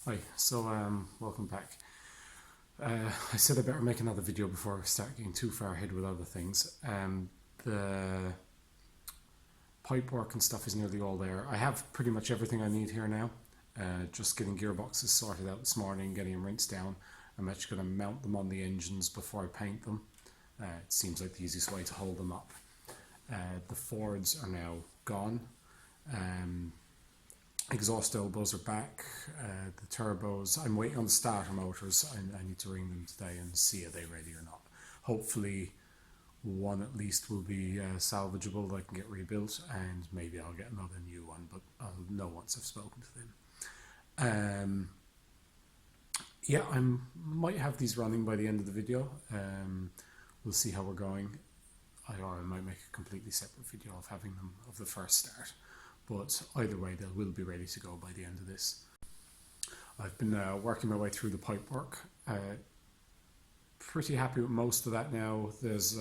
Hi, so welcome back. I said I better make another video before I start getting too far ahead with other things. The pipework and stuff is nearly all there. I have pretty much everything I need here now. Just getting gearboxes sorted out this morning, getting them rinsed down. I'm actually going to mount them on the engines before I paint them. It seems like the easiest way to hold them up. The Fords are now gone. Exhaust elbows are back. The turbos, I'm waiting on the starter motors. I need to ring them today and see are they ready or not. Hopefully one at least will be salvageable that I can get rebuilt, and maybe I'll get another new one, but I'll know once I've spoken to them. Yeah, I might have these running by the end of the video. We'll see how we're going. Or I might make a completely separate video of having them of the first start. But either way, they will be ready to go by the end of this. I've been working my way through the pipework. Pretty happy with most of that now. There's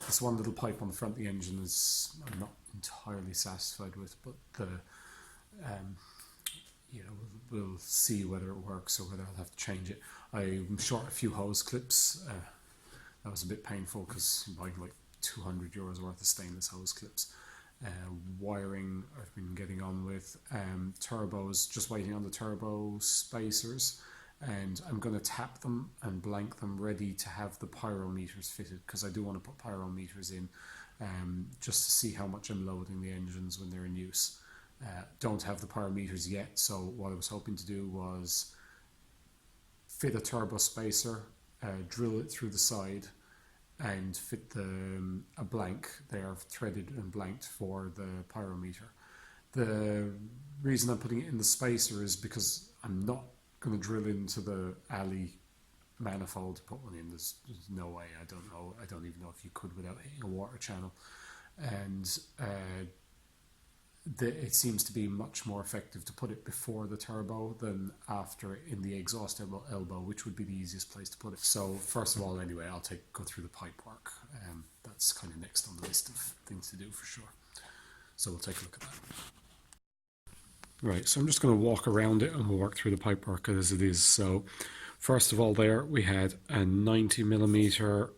this one little pipe on the front of the engine is I'm not entirely satisfied with, but we'll see whether it works or whether I'll have to change it. I'm short a few hose clips. That was a bit painful because I'm buying like €200 worth of stainless hose clips. Wiring I've been getting on with, turbos, just waiting on the turbo spacers, and I'm going to tap them and blank them ready to have the pyrometers fitted, because I do want to put pyrometers in just to see how much I'm loading the engines when they're in use. Don't have the pyrometers yet, so what I was hoping to do was fit a turbo spacer, drill it through the side, and fit a blank there, threaded and blanked for the pyrometer. The reason I'm putting it in the spacer is because I'm not going to drill into the alley manifold to put one in. There's no way. I don't even know if you could without hitting a water channel. And it seems to be much more effective to put it before the turbo than after in the exhaust elbow, which would be the easiest place to put it. So first of all, anyway, I'll go through the pipe work. That's kind of next on the list of things to do for sure. So we'll take a look at that. Right, so I'm just going to walk around it and we'll work through the pipe work as it is. So first of all, there we had a 90mm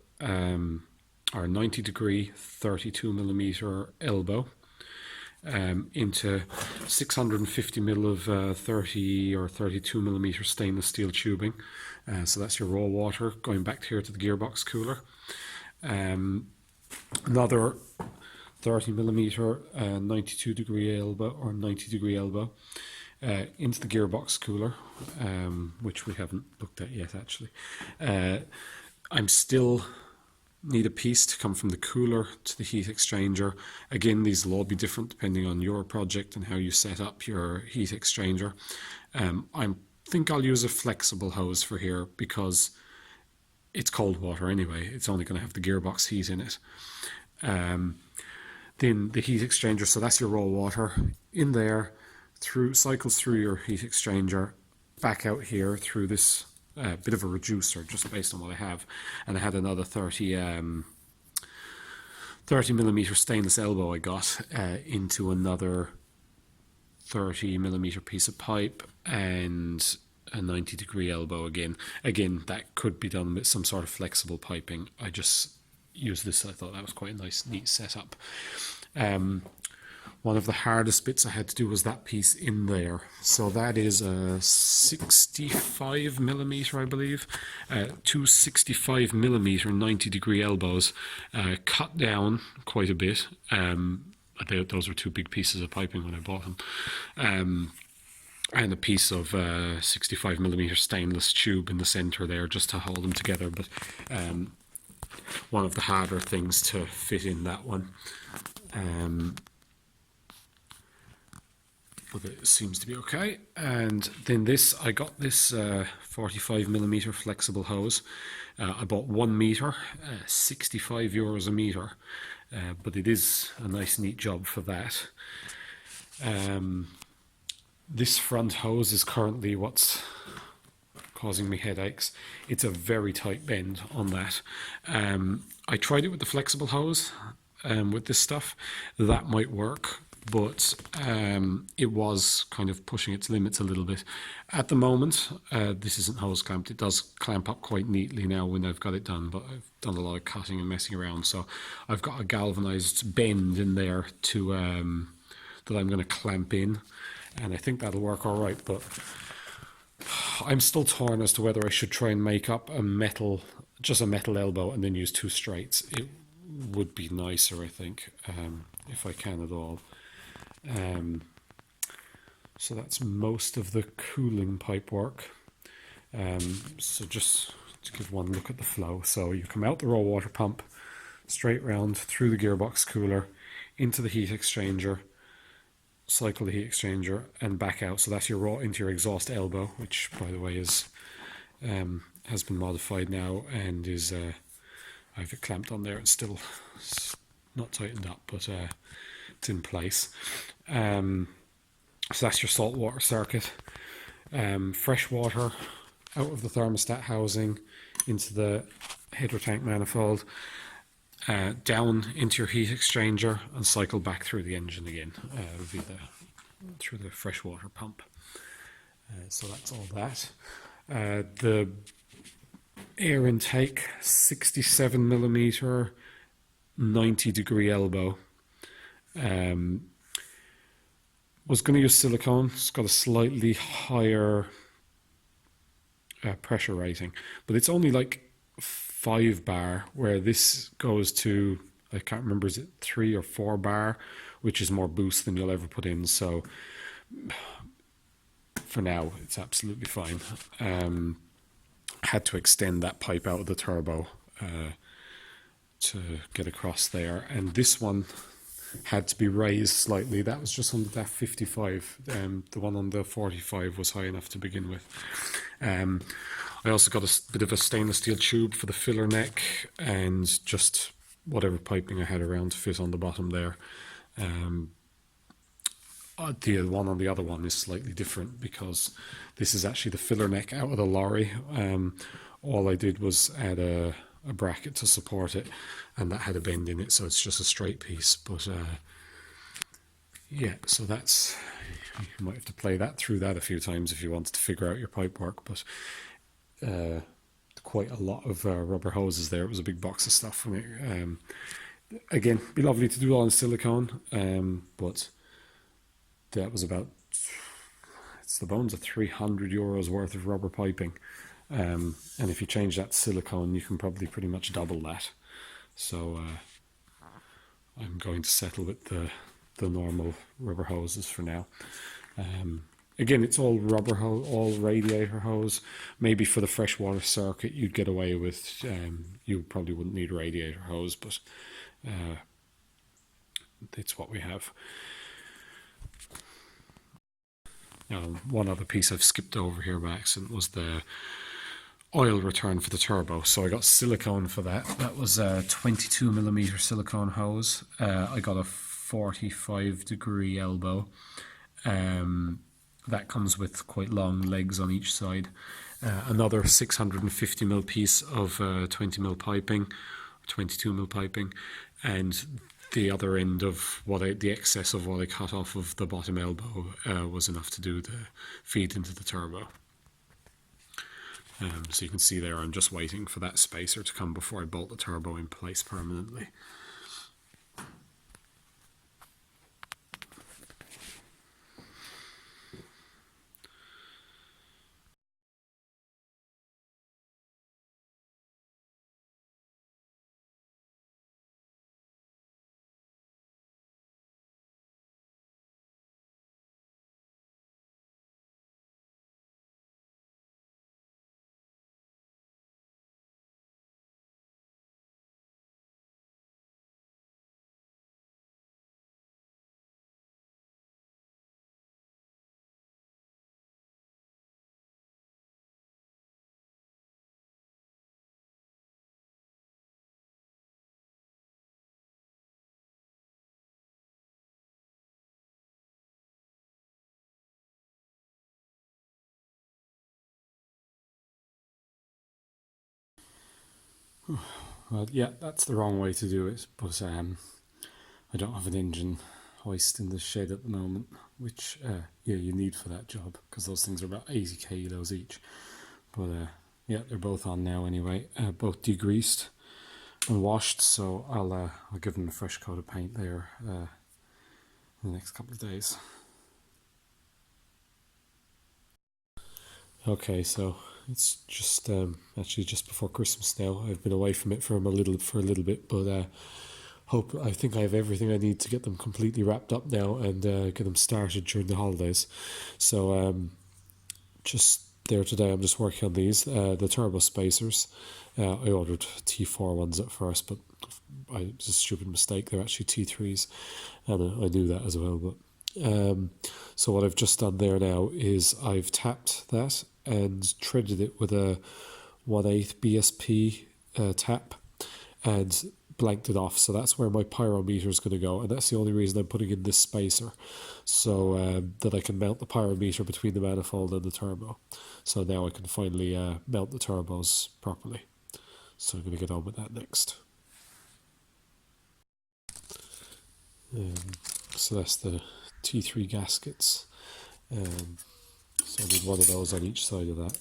or 90 degree 32mm elbow. Into 650ml of 30 or 32mm stainless steel tubing. So that's your raw water going back here to the gearbox cooler. Another 30mm 92 degree elbow or 90 degree elbow into the gearbox cooler, which we haven't looked at yet actually. I'm still need a piece to come from the cooler to the heat exchanger. Again, these will all be different depending on your project and how you set up your heat exchanger. I think I'll use a flexible hose for here because it's cold water anyway. It's only going to have the gearbox heat in it. Then the heat exchanger, so that's your raw water in there, cycles through your heat exchanger, back out here through this bit of a reducer just based on what I have, and I had another 30mm stainless elbow I got into another 30mm piece of pipe and a 90 degree elbow again. That could be done with some sort of flexible piping. I just used this. I thought that was quite a nice neat setup. One of the hardest bits I had to do was that piece in there. So that is a 65mm, I believe. Two 65mm 90 degree elbows, cut down quite a bit. Those were two big pieces of piping when I bought them. And a piece of 65mm stainless tube in the center there just to hold them together. But one of the harder things to fit in that one. But it seems to be okay. And then I got this 45mm flexible hose. I bought 1 meter, €65 a meter, but it is a nice neat job for that. This front hose is currently what's causing me headaches. It's a very tight bend on that. I tried it with the flexible hose with this stuff. That might work. but it was kind of pushing its limits a little bit. At the moment, this isn't hose clamped. It does clamp up quite neatly now when I've got it done, but I've done a lot of cutting and messing around, so I've got a galvanized bend in there to that I'm going to clamp in, and I think that'll work all right, but I'm still torn as to whether I should try and make up just a metal elbow and then use 2 straights. It would be nicer, I think, if I can at all. So that's most of the cooling pipe work. So just to give one look at the flow. So you come out the raw water pump, straight round through the gearbox cooler, into the heat exchanger, cycle the heat exchanger, and back out. So that's your raw into your exhaust elbow, which, by the way, is has been modified now and is I have it clamped on there. It's still not tightened up, but it's in place. So that's your saltwater circuit. Fresh water out of the thermostat housing into the header tank manifold, down into your heat exchanger, and cycle back through the engine again through the fresh water pump. So that's all that. The air intake, 67mm, 90-degree elbow. Was going to use silicone. It's got a slightly higher pressure rating, but it's only like 5 bar, where this goes to, I can't remember, is it 3 or 4 bar, which is more boost than you'll ever put in. So for now, it's absolutely fine. Had to extend that pipe out of the turbo to get across there, and this one had to be raised slightly. That was just on that 55. The one on the 45 was high enough to begin with. I also got a bit of a stainless steel tube for the filler neck, and just whatever piping I had around to fit on the bottom there. The one on the other one is slightly different, because this is actually the filler neck out of the lorry. All I did was add a bracket to support it, and that had a bend in it, so it's just a straight piece. But yeah, so that's, you might have to play that through that a few times if you wanted to figure out your pipe work. But quite a lot of rubber hoses there. It was a big box of stuff for me. Again, it'd be lovely to do it all in silicone, but that was about, it's the bones of €300 worth of rubber piping. And if you change that to silicone, you can probably pretty much double that. So I'm going to settle with the normal rubber hoses for now. Again, it's all rubber hose, all radiator hose. Maybe for the freshwater circuit, you'd get away with, you probably wouldn't need a radiator hose, but it's what we have. One other piece I've skipped over here by accident was the oil return for the turbo. So I got silicone for that. That was a 22mm silicone hose. I got a 45-degree elbow. That comes with quite long legs on each side. Another 650mm piece of 20mm piping, 22mm piping, and the other end of the excess of what I cut off of the bottom elbow was enough to do the feed into the turbo. So you can see there, I'm just waiting for that spacer to come before I bolt the turbo in place permanently. Well, yeah, that's the wrong way to do it, but I don't have an engine hoist in the shed at the moment, which yeah, you need for that job because those things are about 80 kilos each. But yeah, they're both on now anyway, both degreased and washed, so I'll give them a fresh coat of paint there in the next couple of days. Okay, so it's just actually just before Christmas now. I've been away from it for a little bit, but I think I have everything I need to get them completely wrapped up now and get them started during the holidays. So just there today, I'm just working on these, the turbo spacers. I ordered T4 ones at first, but it was a stupid mistake. They're actually T3s, and I knew that as well. But so what I've just done there now is I've tapped that and threaded it with a 1/8 BSP tap and blanked it off. So that's where my pyrometer is going to go, and that's the only reason I'm putting in this spacer, so that I can mount the pyrometer between the manifold and the turbo. So now I can finally mount the turbos properly. So I'm going to get on with that next. So that's the T3 gaskets. So I need one of those on each side of that.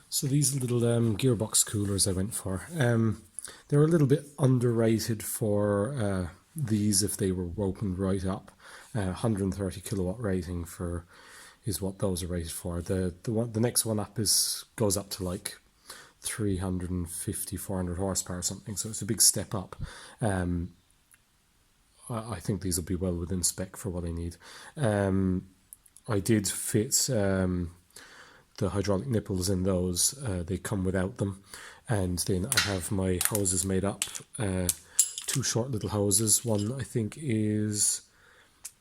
So these little gearbox coolers I went for, they're a little bit underrated for these if they were opened right up. 130 kilowatt rating is what those are rated for. The next one up goes up to like 350, 400 horsepower or something, so it's a big step up. I think these will be well within spec for what I need. I did fit the hydraulic nipples in those. They come without them, and then I have my hoses made up. Two short little hoses. One I think is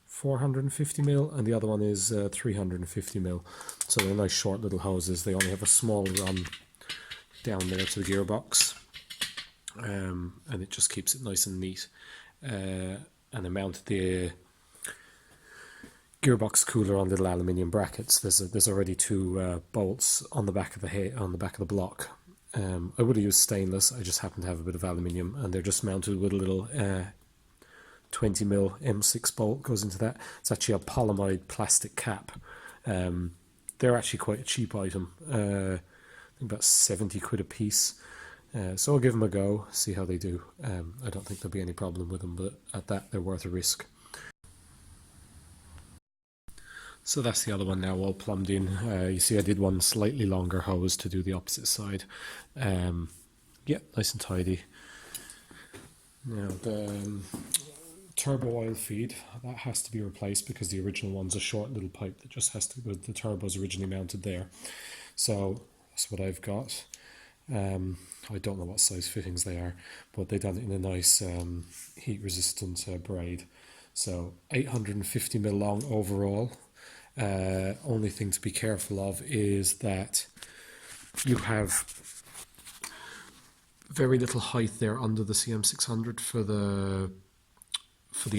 450 mil, and the other one is 350 mil. So they're nice short little hoses. They only have a small run down there to the gearbox, and it just keeps it nice and neat. And I mounted the gearbox cooler on little aluminium brackets. There's already two bolts on the back of the block. I would have used stainless. I just happen to have a bit of aluminium, and they're just mounted with a little 20 mil M6 bolt goes into that. It's actually a polyamide plastic cap. They're actually quite a cheap item. I think about 70 quid a piece. So I'll give them a go, see how they do. I don't think there'll be any problem with them, but at that they're worth a risk. So that's the other one now all plumbed in. You see I did one slightly longer hose to do the opposite side. Yeah, nice and tidy. Now the turbo oil feed, that has to be replaced because the original one's a short little pipe that just has to go, the turbo's originally mounted there. So that's what I've got. I don't know what size fittings they are, but they've done it in a nice heat resistant braid. So 850 mil long overall. Only thing to be careful of is that you have very little height there under the CM600 for the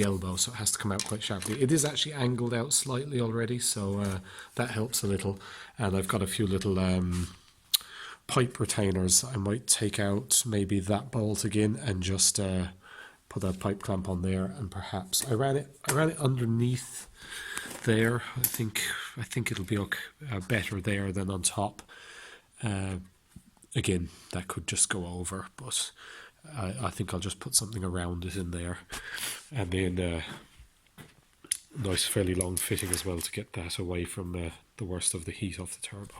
elbow, so it has to come out quite sharply. It is actually angled out slightly already, so that helps a little. And I've got a few little pipe retainers. I might take out maybe that bolt again and just put a pipe clamp on there, and perhaps I ran it underneath there. I think it'll be okay, better there than on top. Again, that could just go over, but I think I'll just put something around it in there, and then nice fairly long fitting as well to get that away from the worst of the heat off the turbo.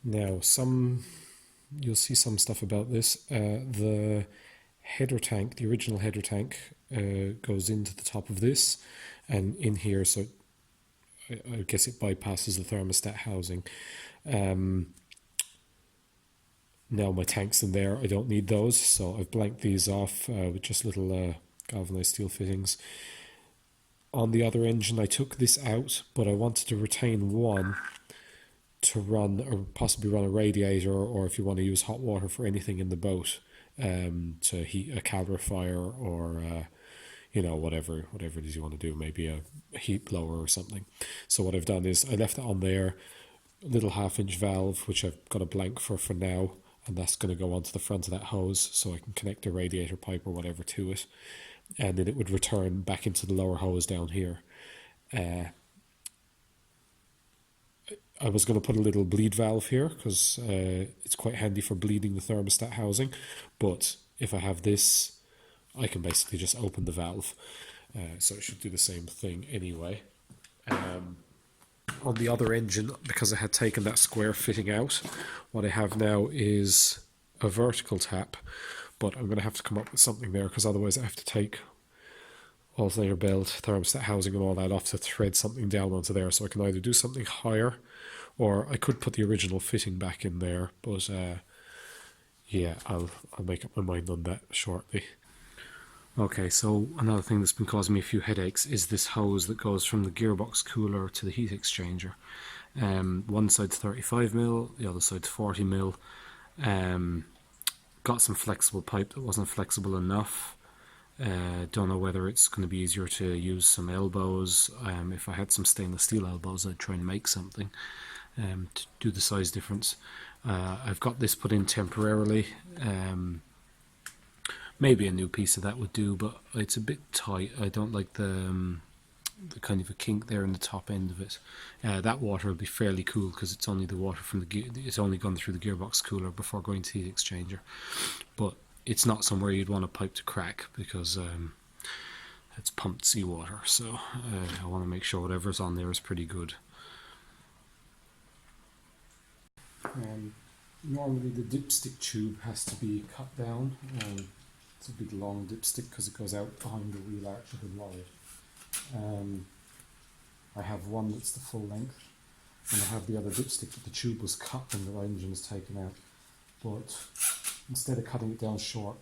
Now you'll see some stuff about this. The header tank, the original header tank, goes into the top of this and in here, so I guess it bypasses the thermostat housing. Now my tank's in there, I don't need those, so I've blanked these off with just little galvanized steel fittings. On the other engine I took this out, but I wanted to retain one to run, or possibly run a radiator, or if you want to use hot water for anything in the boat, to heat a calorifier, or you know, whatever it is you want to do, maybe a heat blower or something. So what I've done is I left it on there, a little 1/2-inch valve, which I've got a blank for now, and that's going to go onto the front of that hose, so I can connect a radiator pipe or whatever to it, and then it would return back into the lower hose down here. I was going to put a little bleed valve here because it's quite handy for bleeding the thermostat housing, but if I have this, I can basically just open the valve, so it should do the same thing anyway. On the other engine, because I had taken that square fitting out, what I have now is a vertical tap, but I'm going to have to come up with something there, because otherwise I have to take alternator belt, thermostat housing and all that off to thread something down onto there. So I can either do something higher, or I could put the original fitting back in there, but yeah, I'll make up my mind on that shortly. Okay, so another thing that's been causing me a few headaches is this hose that goes from the gearbox cooler to the heat exchanger. One side's 35mm, the other side's 40mm. Got some flexible pipe that wasn't flexible enough. Don't know whether it's going to be easier to use some elbows. If I had some stainless steel elbows, I'd try and make something to do the size difference. I've got this put in temporarily. Maybe a new piece of that would do, but it's a bit tight. I don't like the kind of a kink there in the top end of it. That water will be fairly cool because it's only the water from it's only gone through the gearbox cooler before going to the heat exchanger. But it's not somewhere you'd want a pipe to crack because it's pumped seawater. So I want to make sure whatever's on there is pretty good. Normally the dipstick tube has to be cut down. It's a big long dipstick because it goes out behind the wheel arch of the lorry. I have one that's the full length, and I have the other dipstick that the tube was cut when the engine was taken out. But instead of cutting it down short,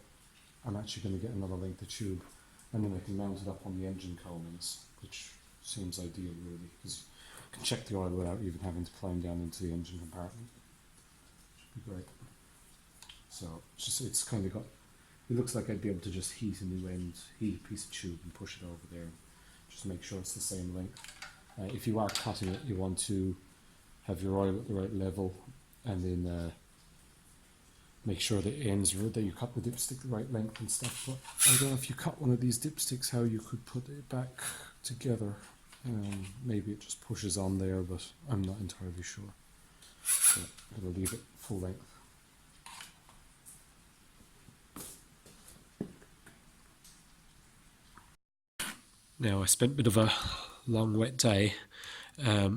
I'm actually going to get another length of tube, and then I can mount it up on the engine Cummins, which seems ideal really, because you can check the oil without even having to climb down into the engine compartment. Should be great. So it's kind of got. It looks like I'd be able to just heat a new end, heat a piece of tube and push it over there. Just make sure it's the same length. If you are cutting it, you want to have your oil at the right level, and then make sure that that you cut the dipstick the right length and stuff. But I don't know if you cut one of these dipsticks how you could put it back together. Maybe it just pushes on there, but I'm not entirely sure. So I'll leave it full length. Now, I spent a bit of a long wet day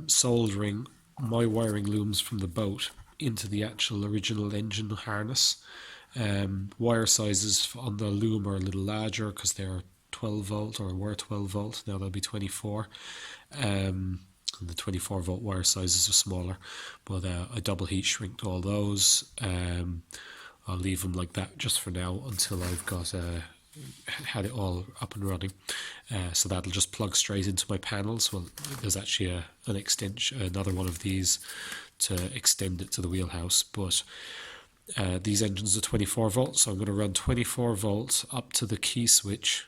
soldering my wiring looms from the boat into the actual original engine harness. Wire sizes on the loom are a little larger because they're 12 volt, or were 12 volt, now they'll be 24. And the 24 volt wire sizes are smaller, but I double heat shrinked all those. I'll leave them like that just for now until I've got had it all up and running, so that'll just plug straight into my panels. Well, there's actually an extension, another one of these to extend it to the wheelhouse, but these engines are 24 volts, so I'm going to run 24 volts up to the key switch,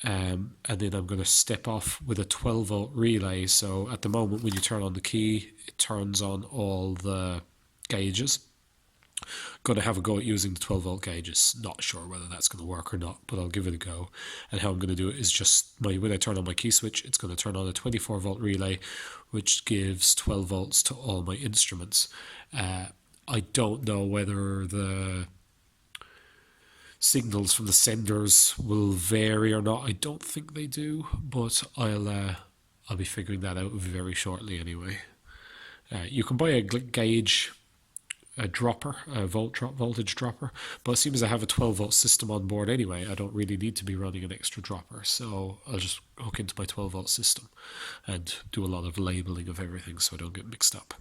and then I'm going to step off with a 12 volt relay. So at the moment when you turn on the key, it turns on all the gauges. Going to have a go at using the 12 volt gauges. Not sure whether that's going to work or not, but I'll give it a go. And how I'm going to do it is just when I turn on my key switch, it's going to turn on a 24 volt relay, which gives 12 volts to all my instruments. I don't know whether the signals from the senders will vary or not. I don't think they do, but I'll be figuring that out very shortly anyway. You can buy a gauge dropper, a voltage dropper, but it seems I have a 12-volt system on board anyway. I don't really need to be running an extra dropper, so I'll just hook into my 12-volt system and do a lot of labeling of everything so I don't get mixed up.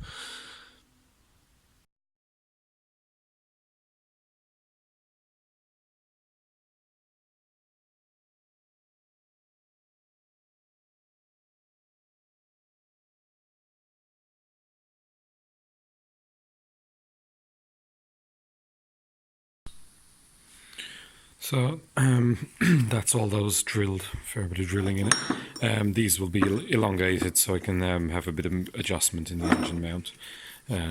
So that's all those drilled, fair bit of drilling in it. These will be elongated so I can have a bit of adjustment in the engine mount.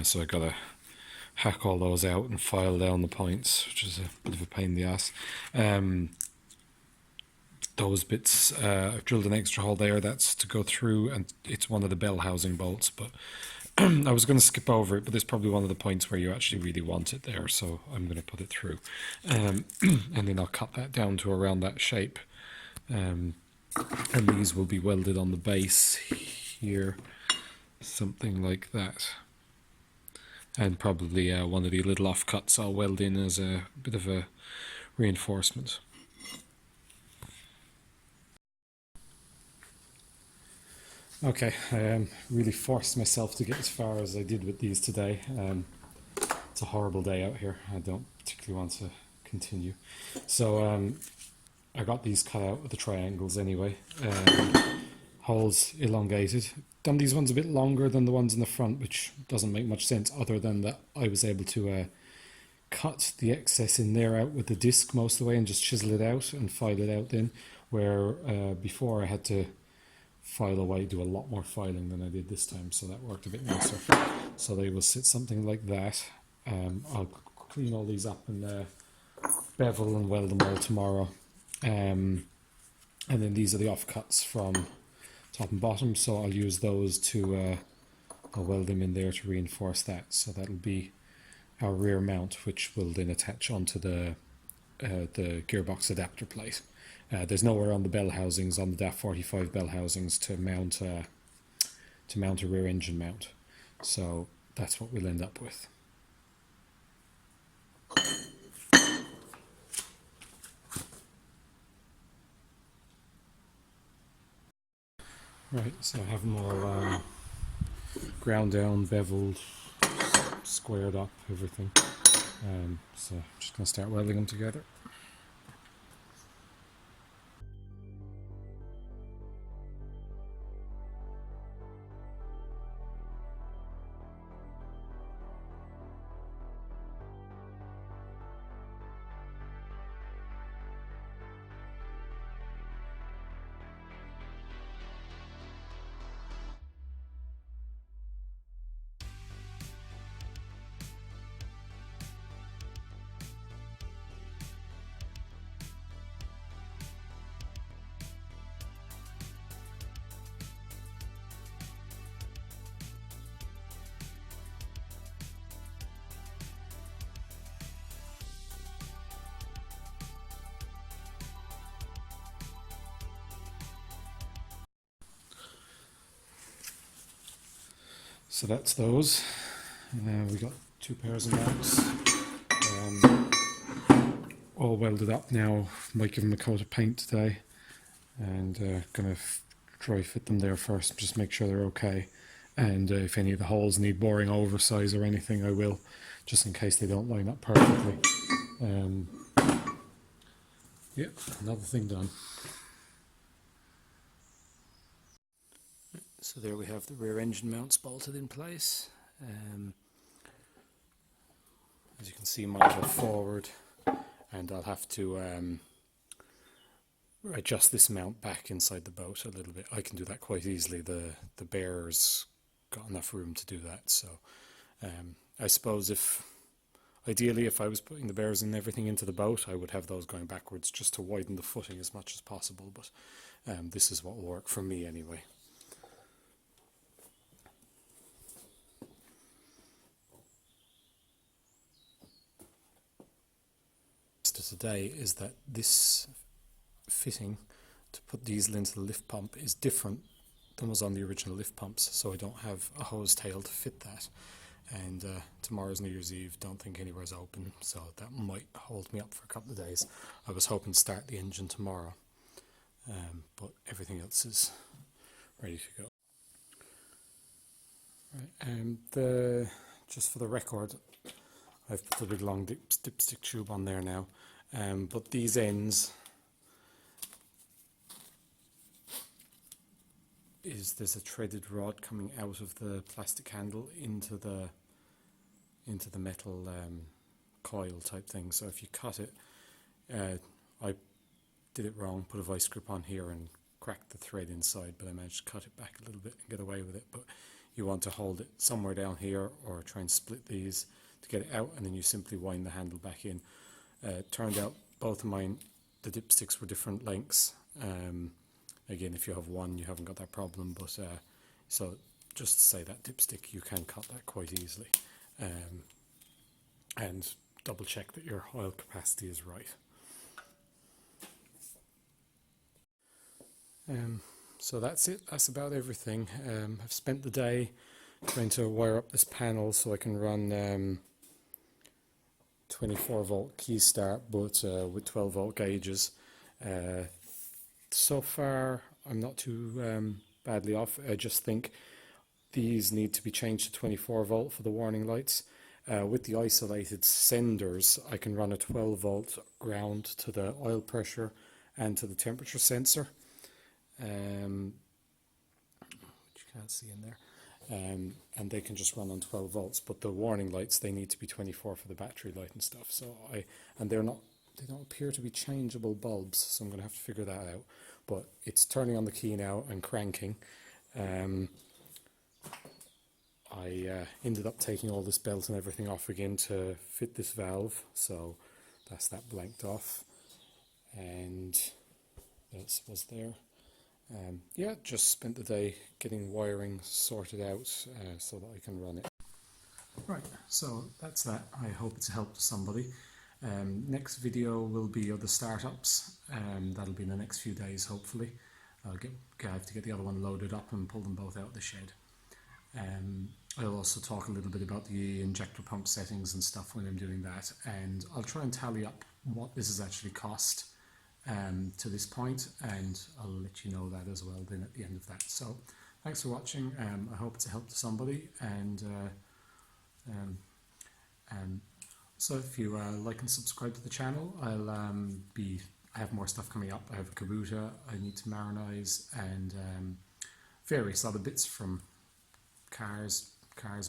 So I gotta hack all those out and file down the points, which is a bit of a pain in the ass. Those bits, I've drilled an extra hole there, that's to go through, and it's one of the bell housing bolts, but I was going to skip over it, but there's probably one of the points where you actually really want it there, so I'm going to put it through. And then I'll cut that down to around that shape. And these will be welded on the base here, something like that. And probably one of the little offcuts I'll weld in as a bit of a reinforcement. Okay, I really forced myself to get as far as I did with these today. It's a horrible day out here. I don't particularly want to continue. So I got these cut out with the triangles anyway. Holes elongated. Done these ones a bit longer than the ones in the front, which doesn't make much sense other than that I was able to cut the excess in there out with the disc most of the way and just chisel it out and file it out then, where before I had to file away, do a lot more filing than I did this time, so that worked a bit nicer. So they will sit something like that. I'll clean all these up and bevel and weld them all tomorrow. And then these are the offcuts from top and bottom, so I'll use those to I'll weld them in there to reinforce that. So that'll be our rear mount, which will then attach onto the gearbox adapter plate. There's nowhere on the bell housings, on the DAF 45 bell housings, to mount a rear engine mount. So that's what we'll end up with. Right, so I have them all ground down, beveled, squared up, everything. So I'm just going to start welding them together. So that's those. We got 2 pairs of mounts, all welded up now. Might give them a coat of paint today, and gonna dry fit them there first, just make sure they're okay. And if any of the holes need boring oversize or anything, I will, just in case they don't line up perfectly. Yeah, another thing done. So there we have the rear engine mounts bolted in place. As you can see, mine go forward, and I'll have to adjust this mount back inside the boat a little bit. I can do that quite easily. The bearer's got enough room to do that. So I suppose ideally if I was putting the bearers and everything into the boat, I would have those going backwards just to widen the footing as much as possible. But this is what will work for me anyway. Today is that this fitting to put diesel into the lift pump is different than was on the original lift pumps, so I don't have a hose tail to fit that. and tomorrow's New Year's Eve. Don't think anywhere's open, so that might hold me up for a couple of days. I was hoping to start the engine tomorrow, but everything else is ready to go. Right, just for the record, I've put the big long dipstick tube on there now, but these ends there's a threaded rod coming out of the plastic handle into the metal coil type thing. So if you cut it, I did it wrong, put a vice grip on here and cracked the thread inside, but I managed to cut it back a little bit and get away with it. But you want to hold it somewhere down here or try and split these to get it out, and then you simply wind the handle back in. Turned out both of mine, the dipsticks were different lengths. Again, if you have one, you haven't got that problem, but so just to say that dipstick, you can cut that quite easily, and double check that your oil capacity is right. So that's it, that's about everything. I've spent the day trying to wire up this panel so I can run 24 volt key start, but with 12 volt gauges. So far I'm not too badly off. I just think these need to be changed to 24 volt for the warning lights. With the isolated senders, I can run a 12 volt ground to the oil pressure and to the temperature sensor, which you can't see in there, and they can just run on 12 volts, but the warning lights, they need to be 24 for the battery light and stuff. So they don't appear to be changeable bulbs, so I'm going to have to figure that out. But it's turning on the key now and cranking. I ended up taking all this belt and everything off again to fit this valve, so that's that blanked off, and that was there. Yeah, just spent the day getting wiring sorted out so that I can run it. Right, so that's that. I hope it's a help to somebody. Next video will be other startups, that'll be in the next few days hopefully. I have to get the other one loaded up and pull them both out of the shed. I'll also talk a little bit about the injector pump settings and stuff when I'm doing that, and I'll try and tally up what this has actually cost to this point, and I'll let you know that as well then at the end of that. So thanks for watching. I hope it's a help to somebody, and so if you like and subscribe to the channel, I have more stuff coming up. I have a Kubota I need to marinize, and various other bits from cars,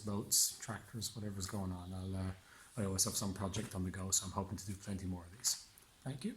boats, tractors, whatever's going on. I always have some project on the go, so I'm hoping to do plenty more of these. Thank you.